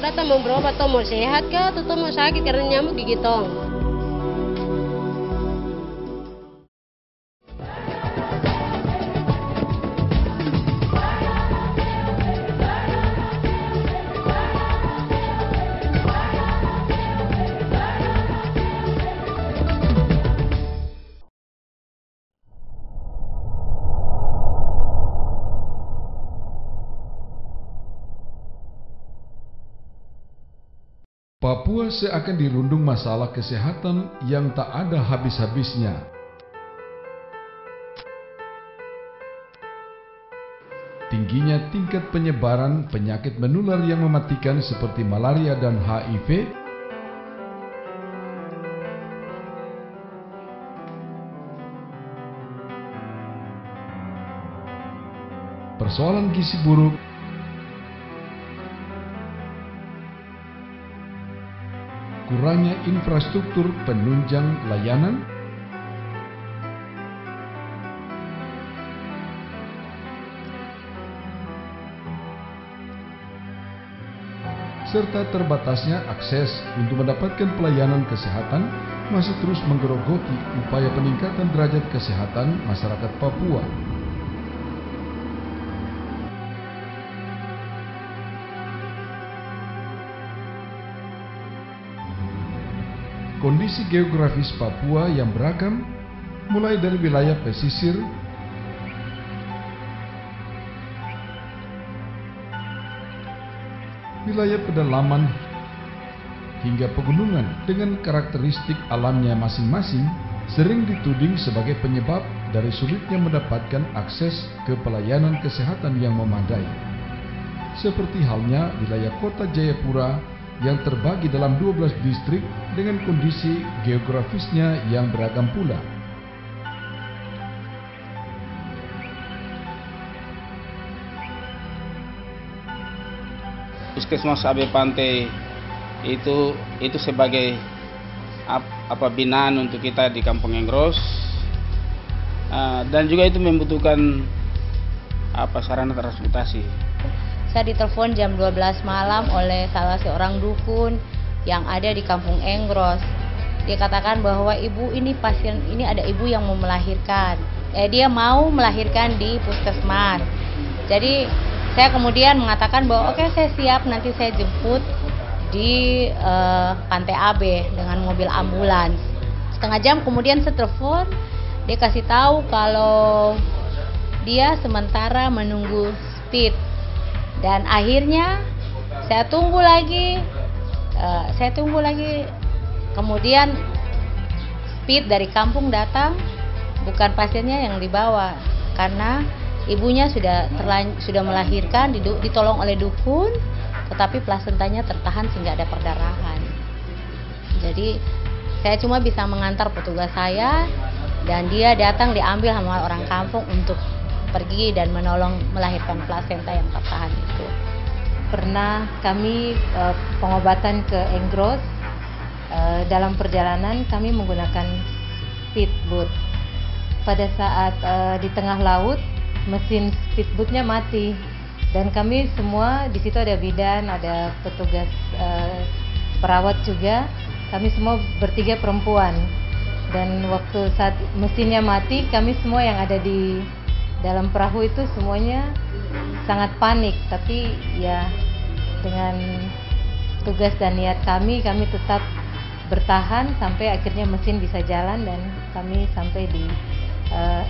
datang mau berobat atau mau sehat kah atau mau sakit karena nyamuk gigit tong. Papua seakan dirundung masalah kesehatan yang tak ada habis-habisnya. Tingginya tingkat penyebaran penyakit menular yang mematikan seperti malaria dan HIV, persoalan gizi buruk, kurangnya infrastruktur penunjang layanan, serta terbatasnya akses untuk mendapatkan pelayanan kesehatan masih terus menggerogoti upaya peningkatan derajat kesehatan masyarakat Papua. Kondisi geografis Papua yang beragam, mulai dari wilayah pesisir, wilayah pedalaman, hingga pegunungan dengan karakteristik alamnya masing-masing, sering dituding sebagai penyebab dari sulitnya mendapatkan akses ke pelayanan kesehatan yang memadai. Seperti halnya wilayah kota Jayapura yang terbagi dalam 12 distrik dengan kondisi geografisnya yang beragam pula. Puskesmas AB Pantai itu sebagai binaan untuk kita di Kampung Enggros, dan juga itu membutuhkan sarana transportasi. Saya ditelepon jam 12 malam oleh salah seorang dukun yang ada di Kampung Enggros. Dia katakan bahwa ibu ini pasien ini ada ibu yang mau melahirkan. Dia mau melahirkan di puskesmas. Jadi saya kemudian mengatakan bahwa oke, saya siap, nanti saya jemput di Pantai AB dengan mobil ambulans. Setengah jam kemudian saya telepon, dia kasih tahu kalau dia sementara menunggu speed. Dan akhirnya saya tunggu lagi, kemudian speed dari kampung datang, bukan pasiennya yang dibawa, karena ibunya sudah melahirkan, ditolong oleh dukun, tetapi plasentanya tertahan sehingga ada perdarahan. Jadi saya cuma bisa mengantar petugas saya, dan dia datang diambil sama orang kampung untuk pergi dan menolong melahirkan plasenta yang tertahan itu. Pernah kami pengobatan ke Enggros, dalam perjalanan kami menggunakan speedboat. Pada saat di tengah laut, mesin speedboatnya mati, dan kami semua di situ ada bidan, ada petugas perawat juga. Kami semua bertiga perempuan, dan waktu saat mesinnya mati, kami semua yang ada di dalam perahu itu semuanya sangat panik, tapi ya dengan tugas dan niat kami tetap bertahan sampai akhirnya mesin bisa jalan dan kami sampai di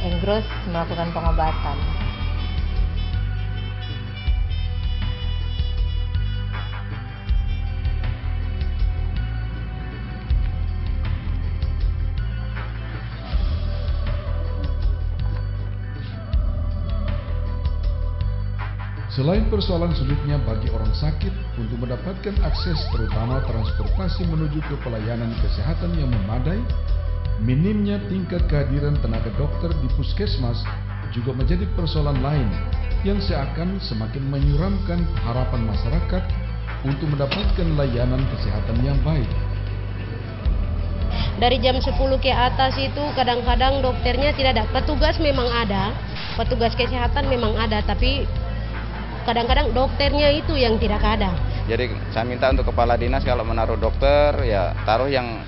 Enggros melakukan pengobatan. Selain persoalan sulitnya bagi orang sakit untuk mendapatkan akses terutama transportasi menuju ke pelayanan kesehatan yang memadai, minimnya tingkat kehadiran tenaga dokter di puskesmas juga menjadi persoalan lain yang seakan semakin menyuramkan harapan masyarakat untuk mendapatkan layanan kesehatan yang baik. Dari jam 10 ke atas itu kadang-kadang dokternya tidak ada. Petugas memang ada, petugas kesehatan memang ada, tapi kadang-kadang dokternya itu yang tidak ada. Jadi saya minta untuk kepala dinas kalau menaruh dokter ya taruh yang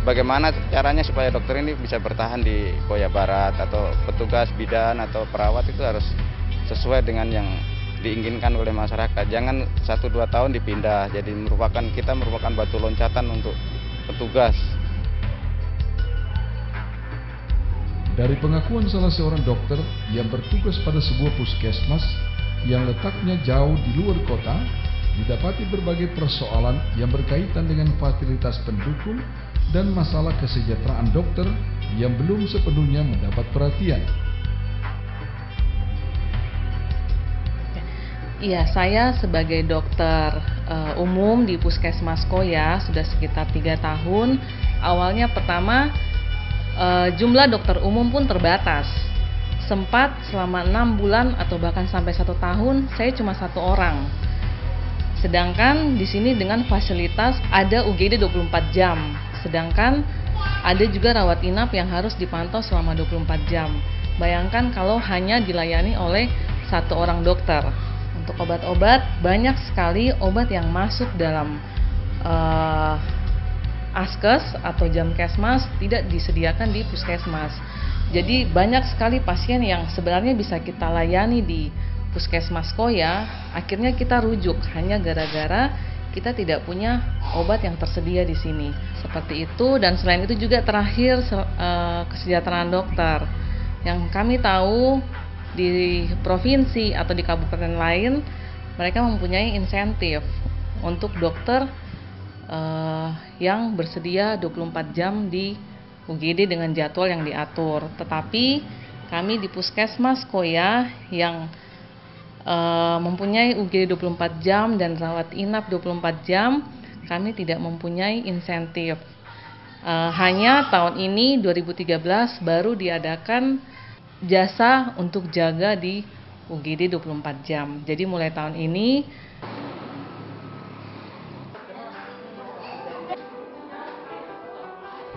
bagaimana caranya supaya dokter ini bisa bertahan di Koya Barat, atau petugas bidan atau perawat itu harus sesuai dengan yang diinginkan oleh masyarakat. Jangan 1-2 tahun dipindah. Jadi kita merupakan batu loncatan untuk petugas. Dari pengakuan salah seorang dokter yang bertugas pada sebuah puskesmas yang letaknya jauh di luar kota, didapati berbagai persoalan yang berkaitan dengan fasilitas pendukung dan masalah kesejahteraan dokter yang belum sepenuhnya mendapat perhatian. Iya, saya sebagai dokter umum di Puskesmas Koya sudah sekitar 3 tahun. Awalnya pertama jumlah dokter umum pun terbatas. Sempat selama 6 bulan atau bahkan sampai 1 tahun saya cuma 1 orang. Sedangkan di sini dengan fasilitas ada UGD 24 jam. Sedangkan ada juga rawat inap yang harus dipantau selama 24 jam. Bayangkan kalau hanya dilayani oleh 1 orang dokter. Untuk obat-obat, banyak sekali obat yang masuk dalam askes atau jamkesmas tidak disediakan di puskesmas. Jadi banyak sekali pasien yang sebenarnya bisa kita layani di Puskesmas Koya, akhirnya kita rujuk hanya gara-gara kita tidak punya obat yang tersedia di sini. Seperti itu, dan selain itu juga terakhir kesejahteraan dokter. Yang kami tahu di provinsi atau di kabupaten lain, mereka mempunyai insentif untuk dokter yang bersedia 24 jam di UGD dengan jadwal yang diatur. Tetapi kami di Puskesmas Koya yang mempunyai UGD 24 jam dan rawat inap 24 jam, kami tidak mempunyai insentif. Hanya tahun ini 2013 baru diadakan jasa untuk jaga di UGD 24 jam. Jadi mulai tahun ini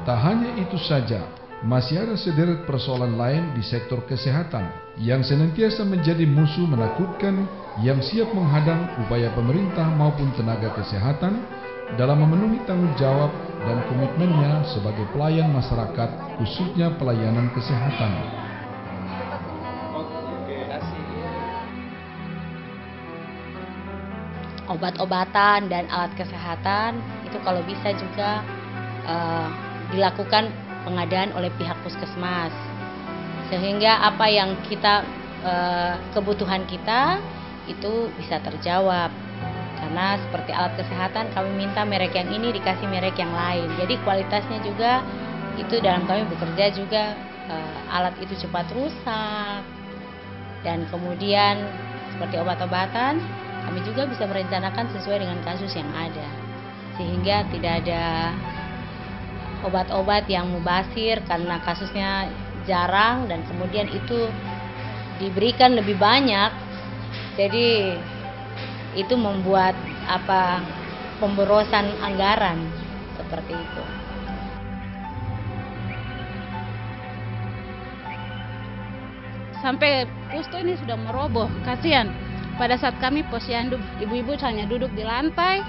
tak hanya itu saja, masih ada sederet persoalan lain di sektor kesehatan yang senantiasa menjadi musuh menakutkan yang siap menghadang upaya pemerintah maupun tenaga kesehatan dalam memenuhi tanggung jawab dan komitmennya sebagai pelayan masyarakat, khususnya pelayanan kesehatan. Obat-obatan dan alat kesehatan itu kalau bisa juga dilakukan pengadaan oleh pihak puskesmas, sehingga apa yang kita kebutuhan kita itu bisa terjawab. Karena seperti alat kesehatan kami minta merek yang ini dikasih merek yang lain, jadi kualitasnya juga itu dalam kami bekerja juga alat itu cepat rusak. Dan kemudian seperti obat-obatan kami juga bisa merencanakan sesuai dengan kasus yang ada, sehingga tidak ada obat-obat yang mubazir karena kasusnya jarang dan kemudian itu diberikan lebih banyak. Jadi itu membuat pemborosan anggaran seperti itu. Sampai pustu ini sudah meroboh, kasihan. Pada saat kami posyandu, ibu-ibu hanya duduk di lantai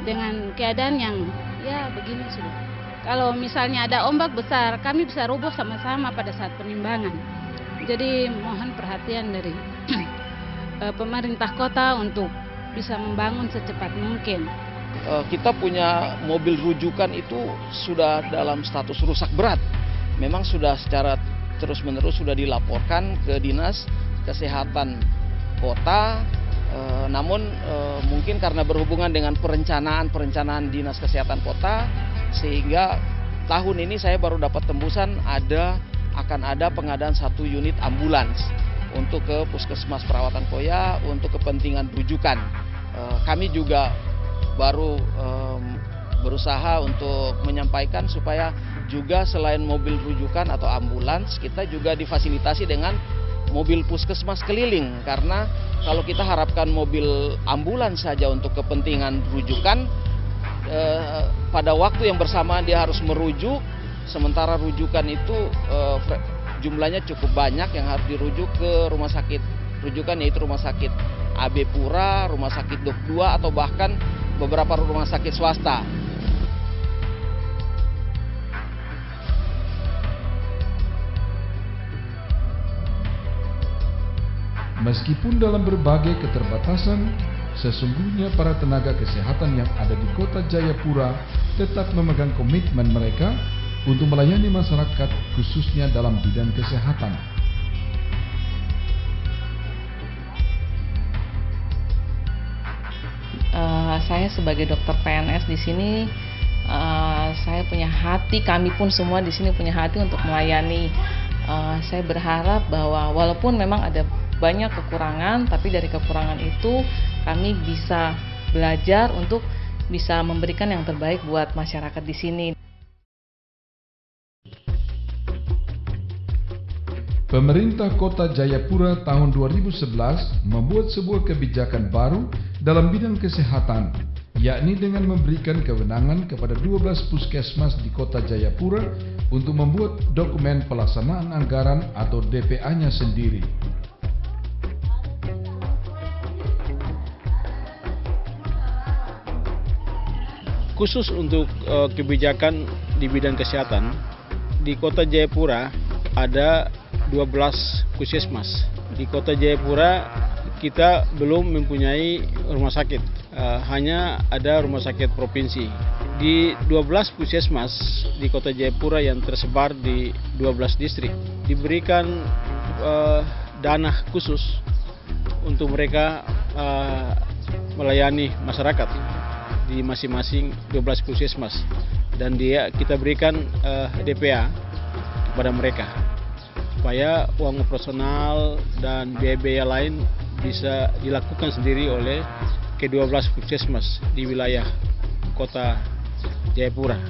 dengan keadaan yang ya begini sudah. Kalau misalnya ada ombak besar, kami bisa roboh sama-sama pada saat penimbangan. Jadi mohon perhatian dari pemerintah kota untuk bisa membangun secepat mungkin. Kita punya mobil rujukan itu sudah dalam status rusak berat. Memang sudah secara terus-menerus sudah dilaporkan ke Dinas Kesehatan Kota. Namun mungkin karena berhubungan dengan perencanaan Dinas Kesehatan Kota, sehingga tahun ini saya baru dapat tembusan akan ada pengadaan 1 unit ambulans untuk ke Puskesmas Perawatan Koya untuk kepentingan rujukan. Kami juga baru berusaha untuk menyampaikan supaya juga selain mobil rujukan atau ambulans, kita juga difasilitasi dengan mobil puskesmas keliling. Karena kalau kita harapkan mobil ambulans saja untuk kepentingan rujukan, pada waktu yang bersamaan dia harus merujuk, sementara rujukan itu jumlahnya cukup banyak yang harus dirujuk ke rumah sakit rujukan yaitu Rumah Sakit AB Pura, Rumah Sakit Dok 2 atau bahkan beberapa rumah sakit swasta. Meskipun dalam berbagai keterbatasan, sesungguhnya para tenaga kesehatan yang ada di Kota Jayapura tetap memegang komitmen mereka untuk melayani masyarakat khususnya dalam bidang kesehatan. Saya sebagai dokter PNS di sini, saya punya hati, kami pun semua di sini punya hati untuk melayani. Saya berharap bahwa walaupun memang ada banyak kekurangan, tapi dari kekurangan itu kami bisa belajar untuk bisa memberikan yang terbaik buat masyarakat di sini. Pemerintah Kota Jayapura tahun 2011 membuat sebuah kebijakan baru dalam bidang kesehatan, yakni dengan memberikan kewenangan kepada 12 puskesmas di Kota Jayapura untuk membuat dokumen pelaksanaan anggaran atau DPA-nya sendiri. Khusus untuk kebijakan di bidang kesehatan, di Kota Jayapura ada 12 puskesmas. Di Kota Jayapura kita belum mempunyai rumah sakit, hanya ada rumah sakit provinsi. Di 12 puskesmas di Kota Jayapura yang tersebar di 12 distrik diberikan dana khusus untuk mereka melayani masyarakat di masing-masing 12 puskesmas, dan kita berikan DPA kepada mereka supaya uang operasional dan biaya-biaya lain bisa dilakukan sendiri oleh ke-12 puskesmas di wilayah Kota Jayapura.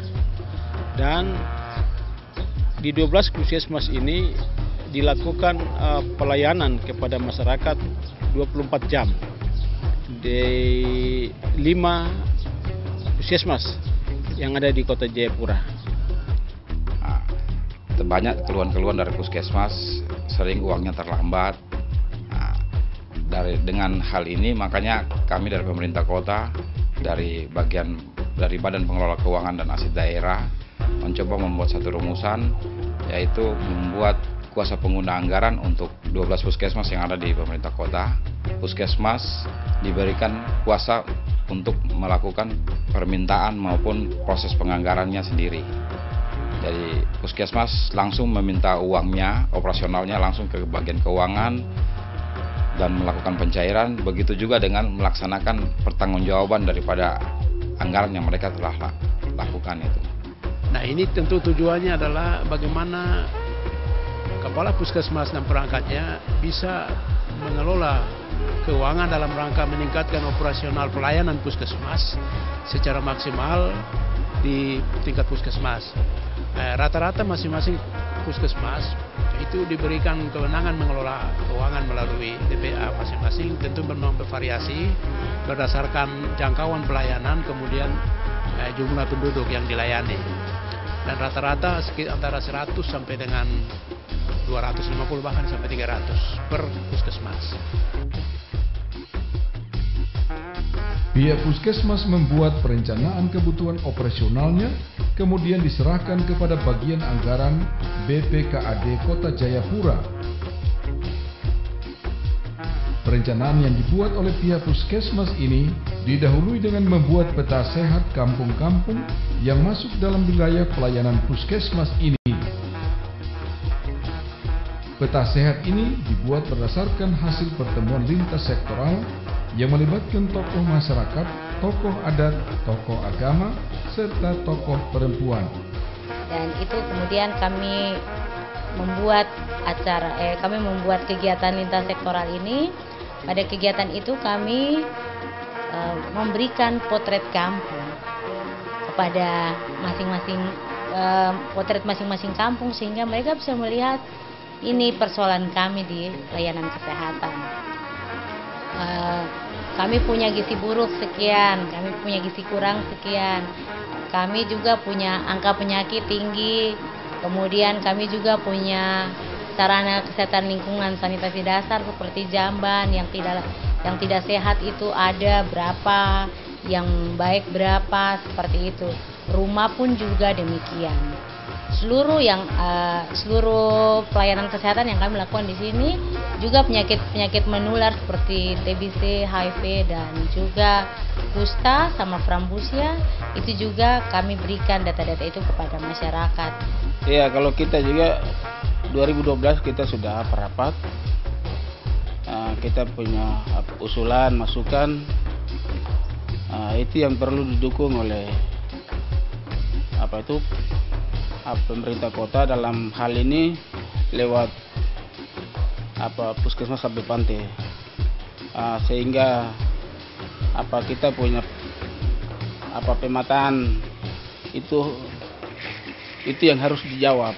Dan di 12 puskesmas ini dilakukan pelayanan kepada masyarakat 24 jam di 5 puskesmas yang ada di Kota Jayapura. Banyak keluhan-keluhan dari puskesmas, sering uangnya terlambat. Dengan hal ini makanya kami dari pemerintah kota, dari Badan Pengelola Keuangan dan Aset Daerah mencoba membuat satu rumusan, yaitu membuat kuasa pengguna anggaran untuk 12 puskesmas yang ada di pemerintah kota. Puskesmas diberikan kuasa untuk melakukan permintaan maupun proses penganggarannya sendiri. Jadi puskesmas langsung meminta uangnya, operasionalnya langsung ke bagian keuangan dan melakukan pencairan. Begitu juga dengan melaksanakan pertanggungjawaban daripada anggaran yang mereka telah lakukan itu. Nah, ini tentu tujuannya adalah bagaimana kepala puskesmas dan perangkatnya bisa mengelola keuangan dalam rangka meningkatkan operasional pelayanan puskesmas secara maksimal di tingkat puskesmas. Rata-rata masing-masing puskesmas itu diberikan kewenangan mengelola keuangan melalui DPA masing-masing, tentu memang bervariasi berdasarkan jangkauan pelayanan, kemudian jumlah penduduk yang dilayani. Dan rata-rata antara 100 sampai dengan 250 bahkan sampai 300 per puskesmas. Pihak puskesmas membuat perencanaan kebutuhan operasionalnya, kemudian diserahkan kepada bagian anggaran BPKAD Kota Jayapura. Perencanaan yang dibuat oleh pihak puskesmas ini didahului dengan membuat peta sehat kampung-kampung yang masuk dalam wilayah pelayanan puskesmas ini. Peta sehat ini dibuat berdasarkan hasil pertemuan lintas sektoral yang melibatkan tokoh masyarakat, tokoh adat, tokoh agama, serta tokoh perempuan. Dan itu kemudian kami membuat kegiatan lintas sektoral ini. Pada kegiatan itu kami memberikan potret kampung kepada masing-masing kampung, sehingga mereka bisa melihat ini persoalan kami di layanan kesehatan. Kami punya gizi buruk sekian, kami punya gizi kurang sekian, kami juga punya angka penyakit tinggi, kemudian kami juga punya sarana kesehatan lingkungan sanitasi dasar seperti jamban yang tidak sehat itu ada berapa, yang baik berapa, seperti itu. Rumah pun juga demikian. Seluruh pelayanan kesehatan yang kami lakukan di sini juga penyakit menular seperti TBC, HIV dan juga kusta sama frambusia itu juga kami berikan data-data itu kepada masyarakat. Iya, kalau kita juga 2012 kita sudah rapat. Kita punya usulan, masukan. Itu yang perlu didukung oleh pemerintah kota dalam hal ini lewat Puskesmas AB Pante, sehingga kita punya pemetaan itu yang harus dijawab,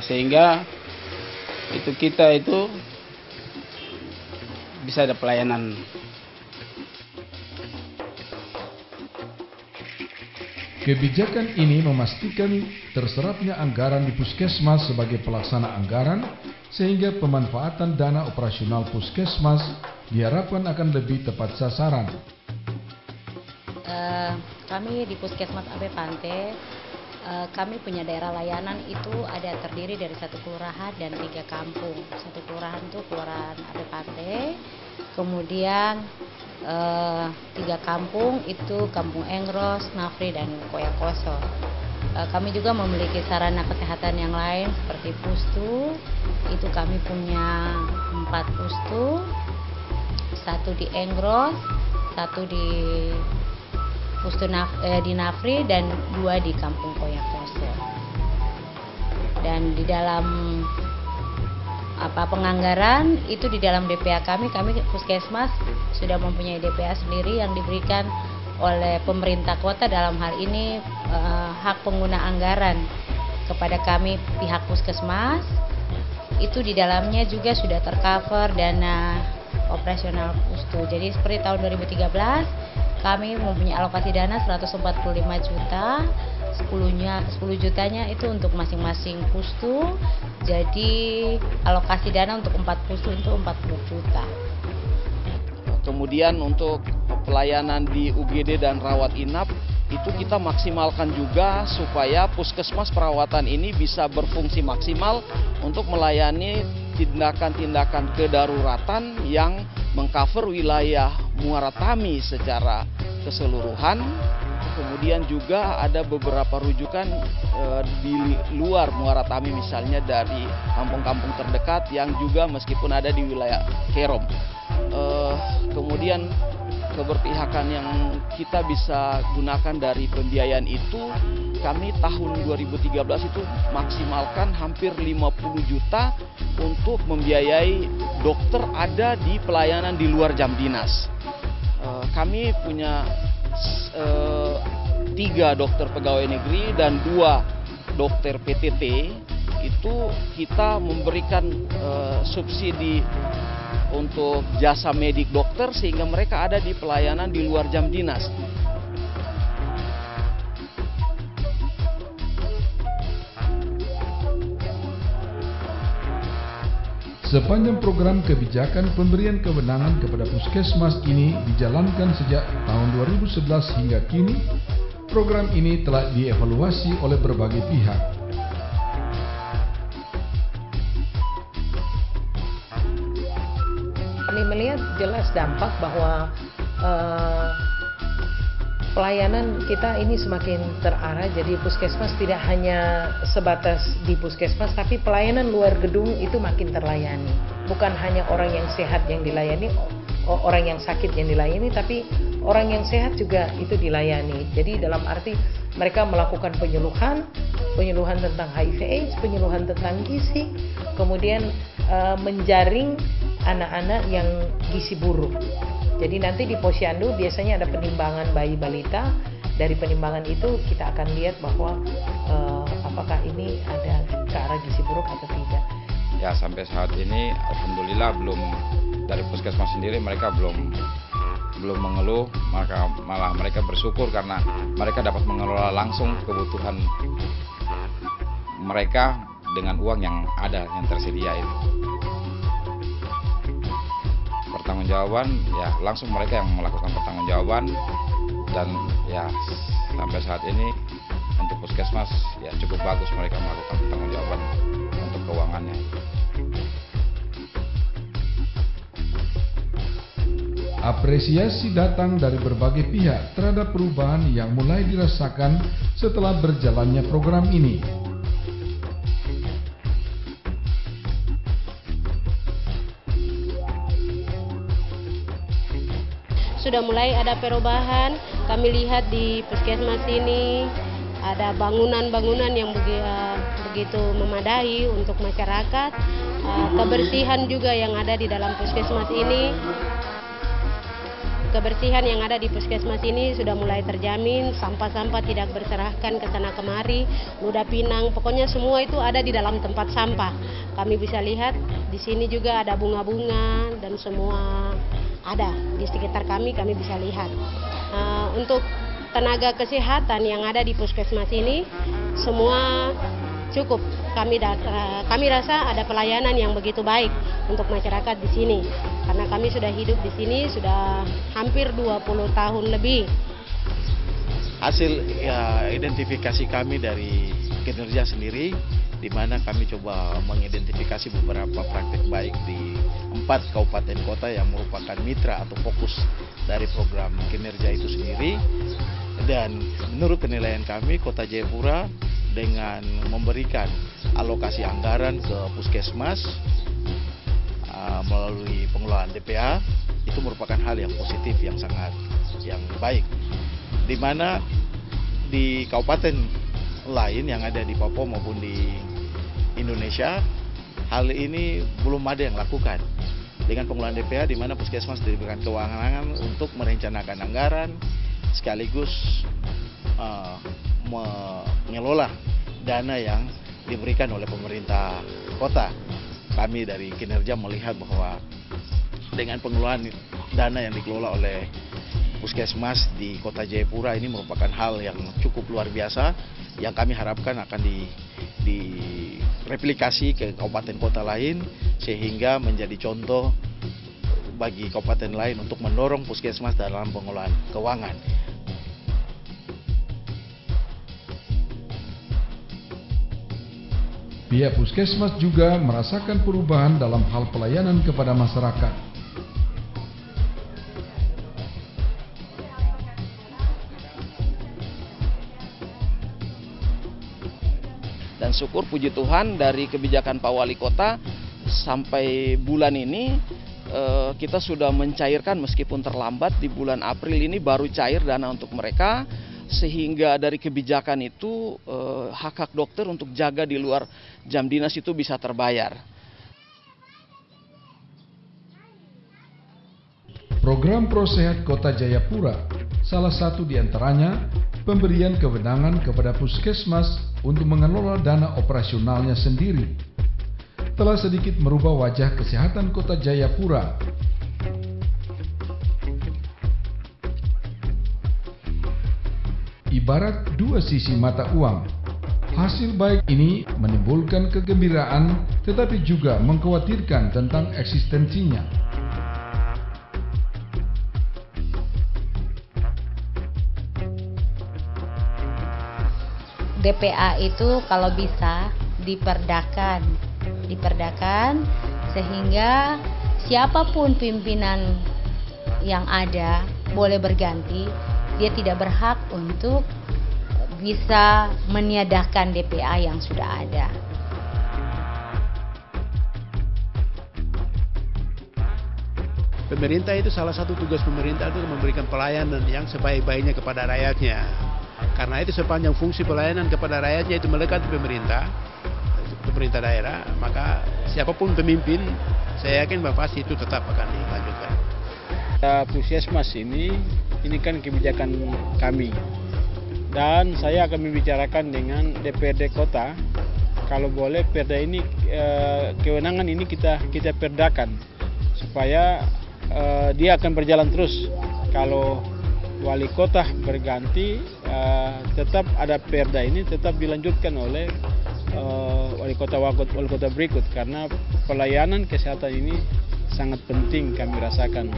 sehingga kita bisa ada pelayanan. Kebijakan ini memastikan terserapnya anggaran di puskesmas sebagai pelaksana anggaran, sehingga pemanfaatan dana operasional puskesmas diharapkan akan lebih tepat sasaran. Kami di Puskesmas AB Pante, kami punya daerah layanan itu ada terdiri dari 1 kelurahan dan 3 kampung. 1 kelurahan itu Kelurahan AB Pante, kemudian 3 kampung itu Kampung Engros, Nafri, dan Koyakoso. Kami juga memiliki sarana kesehatan yang lain seperti pustu. Itu kami punya 4 pustu, 1 di Engros, 1 di pustu di Nafri, dan 2 di Kampung Koyakoso. Dan di dalam penganggaran itu di dalam DPA kami puskesmas sudah mempunyai DPA sendiri yang diberikan oleh pemerintah kota, dalam hal ini hak pengguna anggaran kepada kami pihak puskesmas. Itu di dalamnya juga sudah tercover dana operasional pustu. Jadi seperti tahun 2013 kami mempunyai alokasi dana 145 juta. 10 jutanya itu untuk masing-masing pustu. Jadi alokasi dana untuk 4 pustu itu 40 juta. Kemudian untuk pelayanan di UGD dan rawat inap itu kita maksimalkan juga supaya puskesmas perawatan ini bisa berfungsi maksimal untuk melayani tindakan-tindakan kedaruratan yang mengcover wilayah Muara Tami secara keseluruhan. Kemudian juga ada beberapa rujukan di luar Muara Tami, misalnya dari kampung-kampung terdekat yang juga meskipun ada di wilayah Kerom. Kemudian keberpihakan yang kita bisa gunakan dari pembiayaan itu, kami tahun 2013 itu maksimalkan hampir 50 juta untuk membiayai dokter ada di pelayanan di luar jam dinas. Kami punya 3 dokter pegawai negeri dan 2 dokter PTT. Itu kita memberikan subsidi untuk jasa medik dokter sehingga mereka ada di pelayanan di luar jam dinas. Sepanjang program kebijakan pemberian kewenangan kepada puskesmas ini dijalankan sejak tahun 2011 hingga kini, program ini telah dievaluasi oleh berbagai pihak. Kami melihat jelas dampak bahwa pelayanan kita ini semakin terarah, jadi puskesmas tidak hanya sebatas di puskesmas, tapi pelayanan luar gedung itu makin terlayani. Bukan hanya orang yang sehat yang dilayani, orang yang sakit yang dilayani, tapi orang yang sehat juga itu dilayani. Jadi dalam arti mereka melakukan penyuluhan tentang HIV/AIDS, penyuluhan tentang gizi, kemudian menjaring anak-anak yang gizi buruk. Jadi nanti di posyandu biasanya ada penimbangan bayi balita. Dari penimbangan itu kita akan lihat bahwa apakah ini ada ke arah gizi buruk atau tidak. Ya, sampai saat ini alhamdulillah belum, dari puskesmas sendiri mereka belum mengeluh, maka malah mereka bersyukur karena mereka dapat mengelola langsung kebutuhan mereka dengan uang yang ada, yang tersedia ini. Pertanggungjawaban ya langsung mereka yang melakukan pertanggungjawaban, dan ya sampai saat ini untuk puskesmas ya cukup bagus mereka melakukan pertanggungjawaban untuk keuangannya. Apresiasi datang dari berbagai pihak terhadap perubahan yang mulai dirasakan setelah berjalannya program ini. Sudah mulai ada perubahan, kami lihat di puskesmas ini ada bangunan-bangunan yang begitu memadai untuk masyarakat, kebersihan juga yang ada di dalam puskesmas ini. Kebersihan yang ada di puskesmas ini sudah mulai terjamin, sampah-sampah tidak berserakan ke sana kemari, ludah pinang, pokoknya semua itu ada di dalam tempat sampah. Kami bisa lihat di sini juga ada bunga-bunga dan semua ada di sekitar kami bisa lihat. Untuk tenaga kesehatan yang ada di puskesmas ini semua cukup. Kami rasa ada pelayanan yang begitu baik untuk masyarakat di sini. Karena kami sudah hidup di sini sudah hampir 20 tahun lebih. Hasil ya, identifikasi kami dari kinerja sendiri, di mana kami coba mengidentifikasi beberapa praktik baik di 4 kabupaten kota yang merupakan mitra atau fokus dari program kinerja itu sendiri. Dan menurut penilaian kami, Kota Jayapura dengan memberikan alokasi anggaran ke puskesmas melalui pengelolaan DPA itu merupakan hal yang positif, yang baik. Di mana di kabupaten lain yang ada di Papua maupun di Indonesia, hal ini belum ada yang lakukan. Dengan pengelolaan DPA, di mana puskesmas diberikan kewenangan untuk merencanakan anggaran sekaligus mengelola dana yang diberikan oleh pemerintah kota. Kami dari kinerja melihat bahwa dengan pengelolaan dana yang dikelola oleh puskesmas di Kota Jayapura ini merupakan hal yang cukup luar biasa, yang kami harapkan akan direplikasi ke kabupaten kota lain, sehingga menjadi contoh bagi kabupaten lain untuk mendorong puskesmas dalam pengelolaan keuangan. Pihak puskesmas juga merasakan perubahan dalam hal pelayanan kepada masyarakat. Dan syukur puji Tuhan dari kebijakan Pak Wali Kota sampai bulan ini kita sudah mencairkan, meskipun terlambat, di bulan April ini baru cair dana untuk mereka. Sehingga dari kebijakan itu hak-hak dokter untuk jaga di luar jam dinas itu bisa terbayar. Program Prosehat Kota Jayapura, salah satu di antaranya pemberian kewenangan kepada puskesmas untuk mengelola dana operasionalnya sendiri, telah sedikit merubah wajah kesehatan Kota Jayapura. Ibarat dua sisi mata uang, hasil baik ini menimbulkan kegembiraan tetapi juga mengkhawatirkan tentang eksistensinya. DPA itu kalau bisa diperdakan sehingga siapapun pimpinan yang ada boleh berganti. Dia tidak berhak untuk bisa meniadakan DPA yang sudah ada. Pemerintah itu salah satu tugas pemerintah itu memberikan pelayanan yang sebaik-baiknya kepada rakyatnya. Karena itu sepanjang fungsi pelayanan kepada rakyatnya itu melekat di pemerintah daerah, maka siapapun pemimpin, saya yakin pasti itu tetap akan dilanjutkan. Puskesmas ini kan kebijakan kami, dan saya akan membicarakan dengan DPRD kota. Kalau boleh perda ini, kewenangan ini kita perdakan supaya dia akan berjalan terus. Kalau wali kota berganti, tetap ada perda ini tetap dilanjutkan oleh wali kota berikut, karena pelayanan kesehatan ini sangat penting kami rasakan.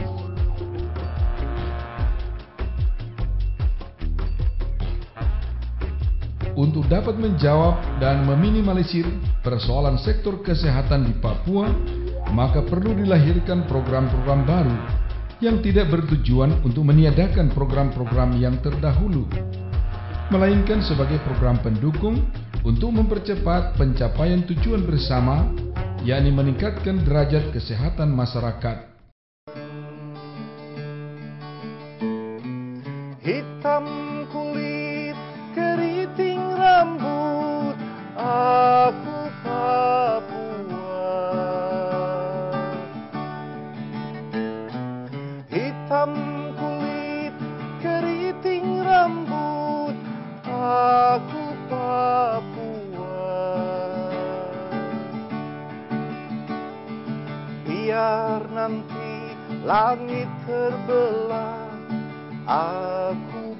Untuk dapat menjawab dan meminimalisir persoalan sektor kesehatan di Papua, maka perlu dilahirkan program-program baru yang tidak bertujuan untuk meniadakan program-program yang terdahulu, melainkan sebagai program pendukung untuk mempercepat pencapaian tujuan bersama, yakni meningkatkan derajat kesehatan masyarakat. Hitam kulit, keriting rambut, aku Papua. Hitam kulit, keriting rambut, aku Papua. Biar nanti langit terbelah, aku